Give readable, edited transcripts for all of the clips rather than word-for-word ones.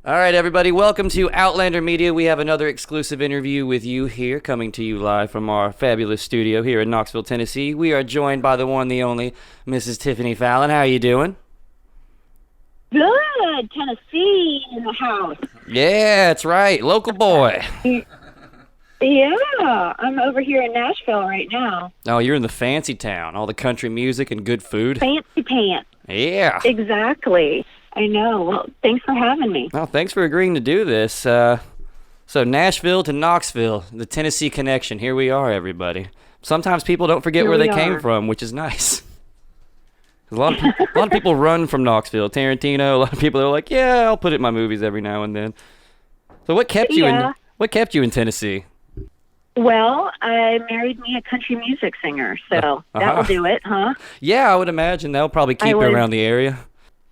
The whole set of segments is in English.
All right, everybody, welcome to Outlander Media. We have another exclusive interview with you here, coming to you live from our fabulous studio here in Knoxville, Tennessee. We are joined by the one, the only, Mrs. Tiffany Fallon. How are you doing? Good. Tennessee in the house. Yeah, that's right. Local boy. Yeah, I'm over here in Nashville right now. Oh, you're in the fancy town. All the country music and good food. Fancy pants. Yeah. Exactly. I know. Well, thanks for having me. Well, thanks for agreeing to do this. So Nashville to Knoxville, the Tennessee connection. Here we are, everybody. Sometimes people don't forget where they came from, which is nice. A lot of people run from Knoxville. Tarantino. A lot of people are like, "Yeah, I'll put it in my movies every now and then." So what kept you in Tennessee? Well, I married me a country music singer, so that'll do it, huh? Yeah, I would imagine that'll probably keep you around the area.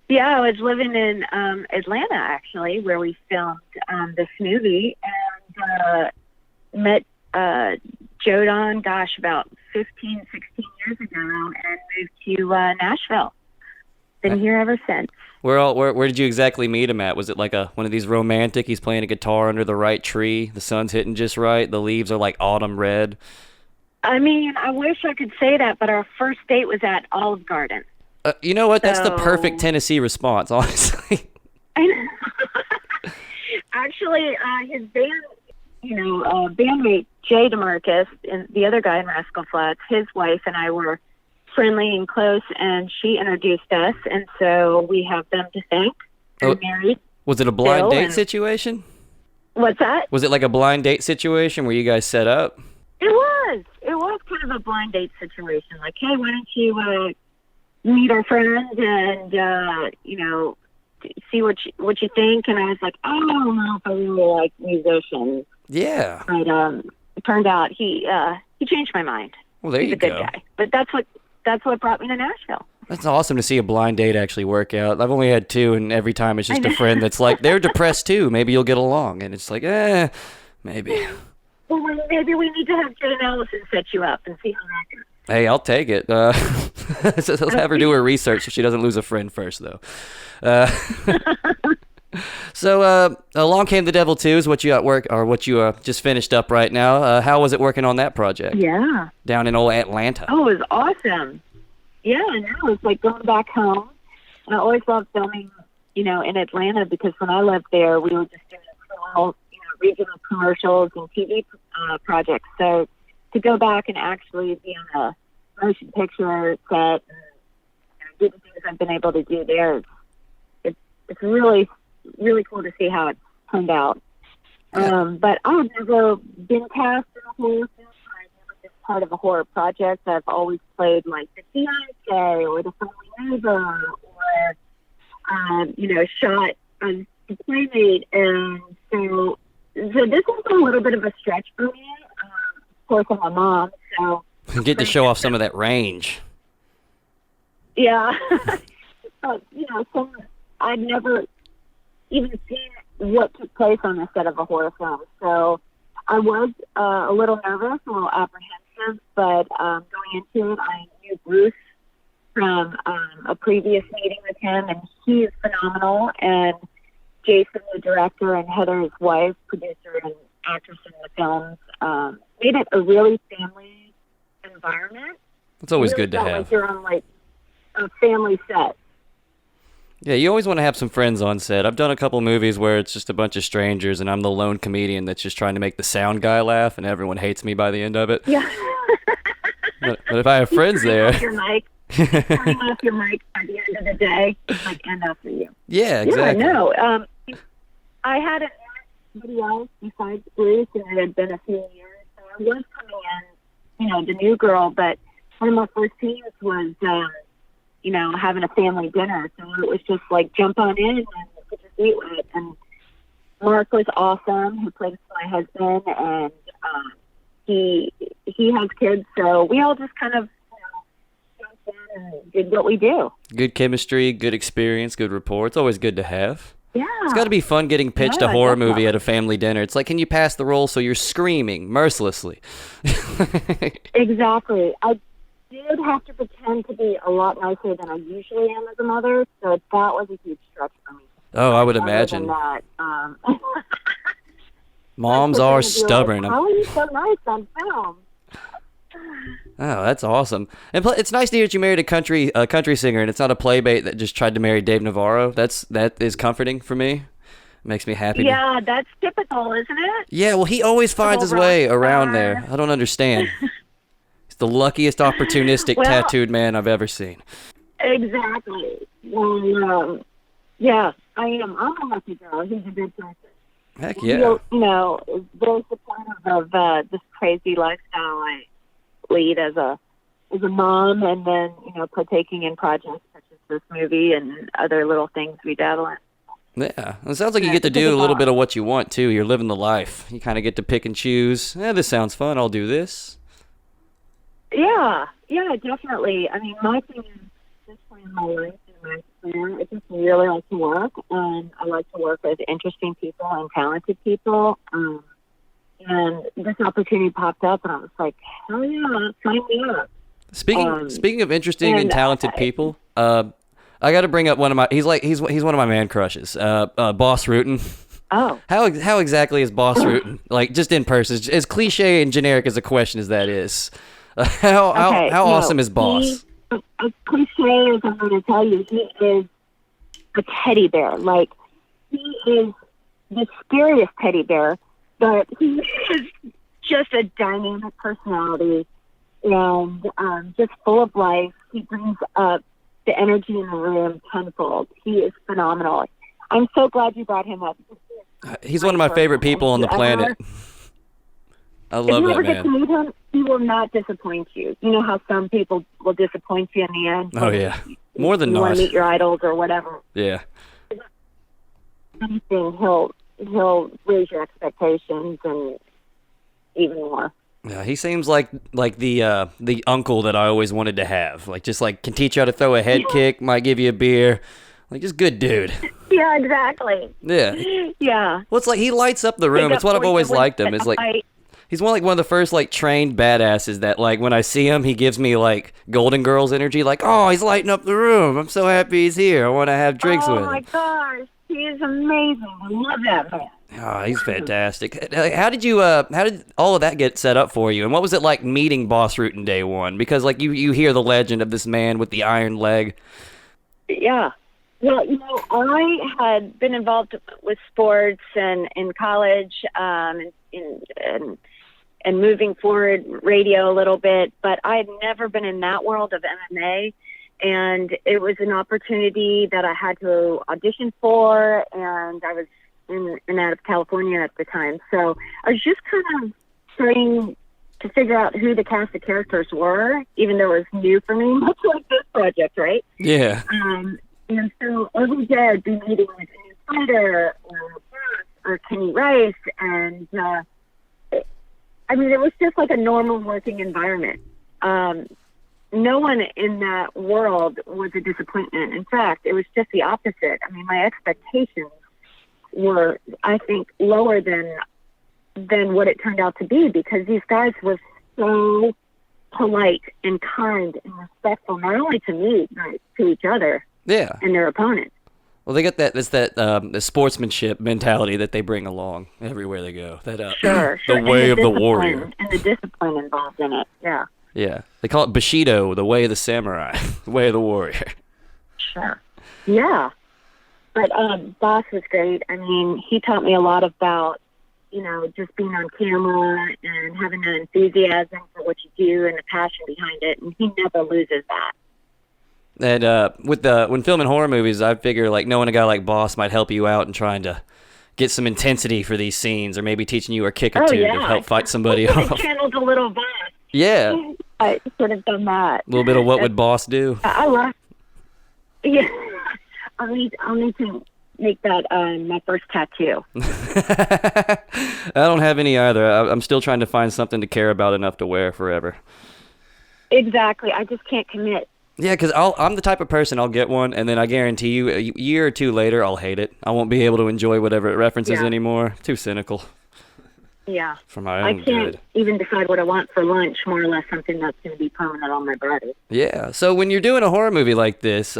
Yeah, I was living in Atlanta, actually, where we filmed this movie, and met Joe Don, about 15, 16 years ago, and moved to Nashville. Been here ever since. Where did you exactly meet him at? Was it like one of these romantic, he's playing a guitar under the right tree, the sun's hitting just right, the leaves are like autumn red? I mean, I wish I could say that, but our first date was at Olive Garden. You know what? That's the perfect Tennessee response, honestly. I know. Actually, his band, bandmate Jay DeMarcus, and the other guy in Rascal Flatts, his wife and I were friendly and close, and she introduced us, and so we have them to thank. They're married. Was it a blind date situation? What's that? Was it like a blind date situation where you guys set up? It was. It was kind of a blind date situation. Like, hey, why don't you meet our friends and see what you think? And I was like, I don't know if I really like musicians. Yeah. But it turned out he changed my mind. Well, there you go. He's a good guy. But that's what brought me to Nashville. That's awesome to see a blind date actually work out. I've only had two, and every time it's just a friend that's like, they're depressed too. Maybe you'll get along. And it's like, maybe. Well, maybe we need to have Jane Allison set you up and see how that goes. Hey, I'll take it. Let's have her do her research so she doesn't lose a friend first, though. So, Along Came the Devil 2 is what you at work, or what you just finished up right now. How was it working on that project? Yeah. Down in old Atlanta. Oh, it was awesome. Yeah, I know. It's like going back home. And I always loved filming, in Atlanta, because when I lived there, we were just doing small, regional commercials and TV projects. So to go back and actually be on a motion picture set and do the things I've been able to do there, it's really, really cool to see how it's turned out. But I've never been cast in a horror film. I've never been part of a horror project. I've always played like the fiance or the family neighbor or, shot as the playmate. And so this was a little bit of a stretch for me. Of course, I'm a mom, so... You get to show off some of that range. Yeah. I'd never even seen what took place on the set of a horror film. So I was a little nervous, a little apprehensive, but going into it, I knew Bruce from a previous meeting with him, and he is phenomenal. And Jason, the director, and Heather, his wife, producer and actress in the films, made it a really family environment. It's always good to have. Like you're on like a family set. Yeah, you always want to have some friends on set. I've done a couple movies where it's just a bunch of strangers, and I'm the lone comedian that's just trying to make the sound guy laugh, and everyone hates me by the end of it. Yeah. but if I have friends there... Turning off your mic at the end of the day, like end up for you. Yeah, exactly. Yeah, I know. I hadn't met anybody else besides Bruce, and it had been a few years, so I was coming in, the new girl, but one of my first scenes was, having a family dinner, so it was just like jump on in and get your feet wet. And Mark was awesome, who plays my husband, and he has kids, so we all just kind of jumped in and did what we do. Good chemistry, good experience, good rapport. It's always good to have. Yeah. It's got to be fun getting pitched a horror movie at a family dinner. It's like, can you pass the role so you're screaming mercilessly? Exactly. I did have to pretend to be a lot nicer than I usually am as a mother, so that was a huge stretch for me. Oh, I would Other imagine. than that, Moms are stubborn. How are you so nice on film? Oh, that's awesome. And it's nice to hear that you married a country singer, and it's not a playbait that just tried to marry Dave Navarro. That is comforting for me. Makes me happy. Yeah, that's typical, isn't it? Yeah, well, he always finds his way around there. I don't understand. He's the luckiest opportunistic tattooed man I've ever seen. Exactly. Well, yeah, I am. I'm a lucky girl. He's a good person. Heck yeah. You know, is very supportive of this crazy lifestyle I lead as a mom, and then, you know, partaking in projects such as this movie and other little things we dabble in. Yeah, it sounds like you get to do a little bit of what you want, too. You're living the life. You kind of get to pick and choose. This sounds fun. I'll do this. Yeah, definitely. I mean, my thing is this point in my life and my career, I just really like to work, and I like to work with interesting people and talented people. And this opportunity popped up, and I was like, hell yeah, sign me up. Speaking of interesting and talented people, I got to bring up one of my. He's one of my man crushes. Bas Rutten. Oh. How exactly is Bas Rutten? Like, just in person, as cliche and generic as a question as that is. How awesome is Bas? As cliche as I'm going to tell you, he is a teddy bear. Like, he is the scariest teddy bear, but he is just a dynamic personality and just full of life. He brings up the energy in the room tenfold. He is phenomenal. I'm so glad you brought him up. He's one of my favorite people on the planet. I love that man. If you ever get to meet him, he will not disappoint you. You know how some people will disappoint you in the end? Oh, yeah. More than not. You want to meet your idols or whatever. Yeah. Anything, he'll raise your expectations and even more. Yeah, he seems like the uncle that I always wanted to have. Like, just like can teach you how to throw a head kick, might give you a beer. Like, just good dude. Yeah, exactly. Yeah. Yeah. Well, it's like he lights up the room. It's what I've always liked him. Is like he's one of the first like trained badasses that like when I see him, he gives me like Golden Girls energy. Like, oh, he's lighting up the room. I'm so happy he's here. I want to have drinks with him. Oh my gosh, he is amazing. I love that man. Oh, he's fantastic. How did all of that get set up for you? And what was it like meeting Bas Rutten day one? Because like you hear the legend of this man with the iron leg. Yeah. Well, you know, I had been involved with sports and in college, and moving forward radio a little bit, but I had never been in that world of MMA. And it was an opportunity that I had to audition for, and I was in out of California at the time. So I was just kind of starting to figure out who the cast of characters were, even though it was new for me, much like this project, right? Yeah. And so every day I'd be meeting with a new fighter or Kenny Rice, and I mean, it was just like a normal working environment. No one in that world was a disappointment. In fact, it was just the opposite. I mean, my expectations were, I think, lower than what it turned out to be, because these guys were so polite and kind and respectful, not only to me, but to each other. Yeah. And their opponents. Well, they get the sportsmanship mentality that they bring along everywhere they go. That sure. The way of the warrior. And the discipline involved in it, yeah. Yeah. They call it Bushido, the way of the samurai, the way of the warrior. Sure. Yeah. But Bas was great. I mean, he taught me a lot about, you know, just being on camera and having an enthusiasm for what you do and the passion behind it, and he never loses that. And when filming horror movies, I figure like knowing a guy like Bas might help you out in trying to get some intensity for these scenes, or maybe teaching you a kick or two to help fight somebody off. I channeled a little Bas. Yeah. I should have done that. A little bit of what would Bas do? I love. Yeah. I'll need to make that my first tattoo. I don't have any either. I'm still trying to find something to care about enough to wear forever. Exactly. I just can't commit. Yeah, because I'm the type of person, I'll get one, and then I guarantee you a year or two later, I'll hate it. I won't be able to enjoy whatever it references anymore. Too cynical. Yeah. For my own good. I good. can't even decide what I want for lunch, more or less something that's going to be permanent on my body. Yeah. So when you're doing a horror movie like this,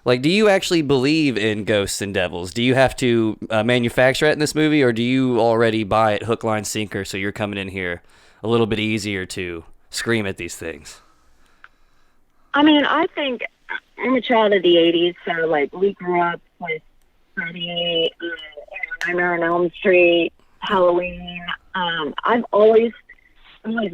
Like, do you actually believe in ghosts and devils? Do you have to manufacture it in this movie, or do you already buy it hook, line, sinker, so you're coming in here a little bit easier to scream at these things? I mean, I think I'm a child of the 80s, so, like, we grew up with Freddy, Nightmare on Elm Street, Halloween. I've always loved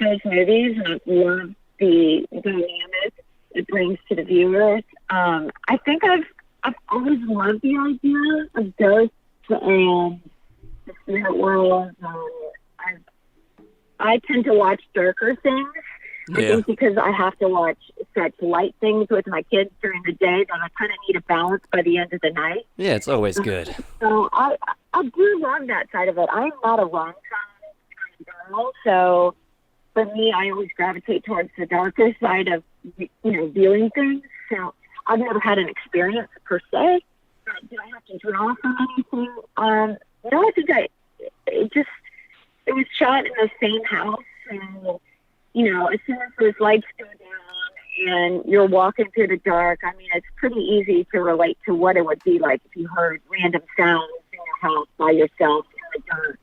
those movies, and I've loved the dynamic it brings to the viewers. I think I've always loved the idea of ghosts and the spirit world. I tend to watch darker things. I think because I have to watch such light things with my kids during the day that I kind of need a balance by the end of the night. Yeah, it's always good. So I do love that side of it. I'm not a rom-com kind of girl, so for me, I always gravitate towards the darker side of, viewing things. So I've never had an experience per se. Do I have to draw from anything? No, I think it was shot in the same house. So, as soon as those lights go down and you're walking through the dark, I mean, it's pretty easy to relate to what it would be like if you heard random sounds in your house by yourself in the dark.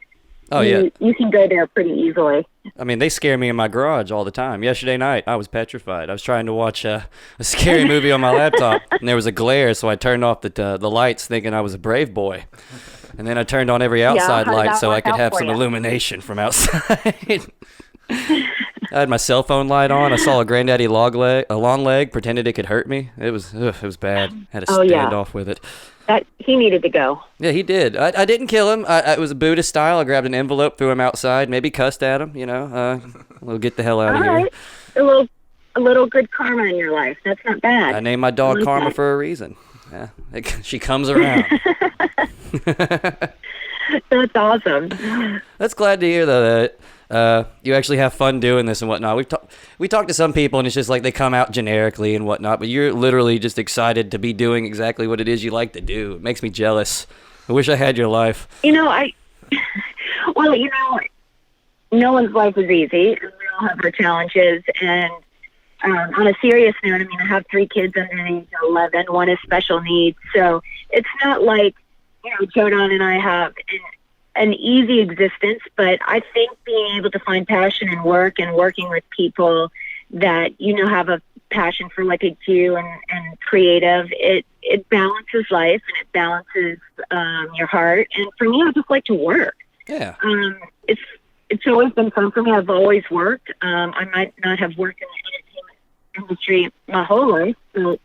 Oh, yeah. You can go there pretty easily. I mean, they scare me in my garage all the time. Yesterday night, I was petrified. I was trying to watch a scary movie on my laptop, and there was a glare, so I turned off the lights thinking I was a brave boy. And then I turned on every outside light so I could have some illumination from outside. I had my cell phone light on. I saw a granddaddy long leg, pretended it could hurt me. It was bad. Had to stand off with it. He needed to go. Yeah, he did. I didn't kill him. It was a Buddhist style. I grabbed an envelope, threw him outside, maybe cussed at him. We'll get the hell out of here. Right. A little good karma in your life. That's not bad. I named my dog Karma for a reason. Yeah, she comes around. That's awesome. That's glad to hear though that you actually have fun doing this and whatnot. We talked to some people and it's just like they come out generically and whatnot, but you're literally just excited to be doing exactly what it is you like to do. It makes me jealous. I wish I had your life. No one's life is easy. We all have our challenges. And on a serious note, I mean, I have 3 kids under the age of 11. One is special needs. So it's not like, Jodan and I have an easy existence, but I think being able to find passion in work and working with people that, have a passion for what they do and creative, it balances life and it balances your heart. And for me, I just like to work. Yeah. It's always been fun for me. I've always worked. I might not have worked in the entertainment industry my whole life, but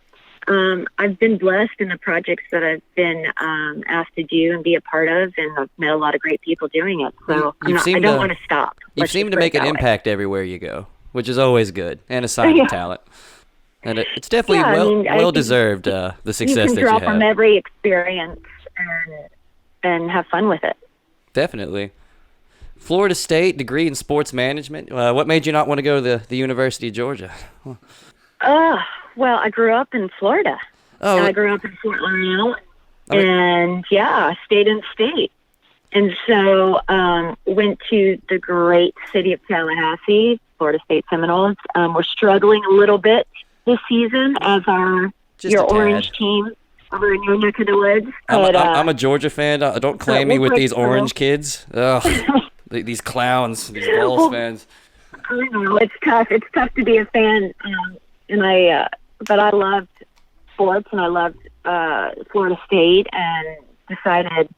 I've been blessed in the projects that I've been asked to do and be a part of, and I've met a lot of great people doing it. So I don't want to stop. You seem to make an impact everywhere you go, which is always good, and a sign of talent. And it's definitely well-deserved, the success that you have. You can draw from every experience and have fun with it. Definitely. Florida State, degree in sports management. What made you not want to go to the University of Georgia? Well, I grew up in Florida. Oh. I grew up in Fort Lauderdale, and stayed in state. And so went to the great city of Tallahassee, Florida State Seminoles. We're struggling a little bit this season as your orange team over in your neck of the woods. I'm a Georgia fan. Don't claim me with these orange kids. Ugh, these clowns, these Bulls fans. I know, it's tough. It's tough to be a fan. But I loved sports and I loved Florida State and decided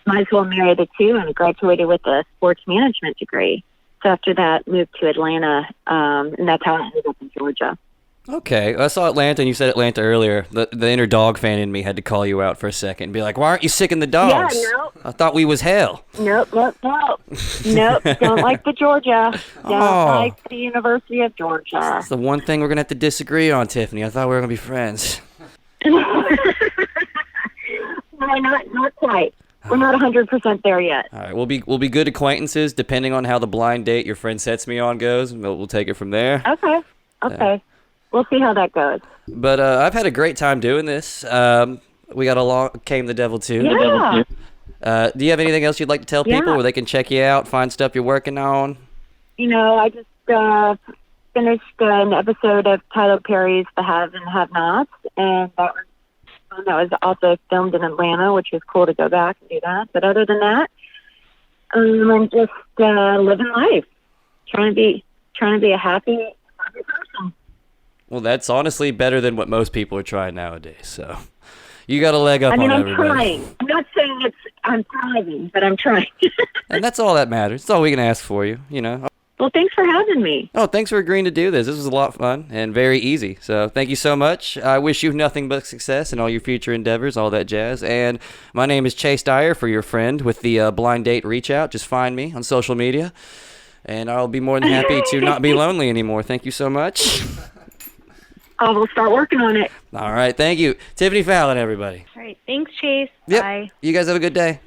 might as well marry the two, and graduated with a sports management degree. So after that, moved to Atlanta, and that's how I ended up in Georgia. Okay, I saw Atlanta, and you said Atlanta earlier. The inner dog fan in me had to call you out for a second and be like, why aren't you sick in the dogs? Yeah, no. I thought we was hell. Nope, don't like the Georgia. Don't like the University of Georgia. That's the one thing we're going to have to disagree on, Tiffany. I thought we were going to be friends. No, not quite. We're not 100% there yet. All right, we'll be good acquaintances depending on how the blind date your friend sets me on goes, and we'll take it from there. Okay. We'll see how that goes. But I've had a great time doing this. We got along, came the devil too. Yeah. Do you have anything else you'd like to tell people where they can check you out, find stuff you're working on? I just finished an episode of Tyler Perry's The Have and Have Nots, and that was also filmed in Atlanta, which was cool to go back and do that. But other than that, I'm just living life, trying to be a happy person. Well, that's honestly better than what most people are trying nowadays. So you got a leg up on everybody. I'm trying. I'm not saying I'm thriving, but I'm trying. And that's all that matters. That's all we can ask for you, you know. Well, thanks for having me. Oh, thanks for agreeing to do this. This was a lot of fun and very easy. So thank you so much. I wish you nothing but success in all your future endeavors, all that jazz. And my name is Chase Dyer, for your friend with the blind date reach out. Just find me on social media, and I'll be more than happy to not be lonely anymore. Thank you so much. I will start working on it. All right. Thank you. Tiffany Fallon, everybody. All right. Thanks, Chase. Yep. Bye. You guys have a good day.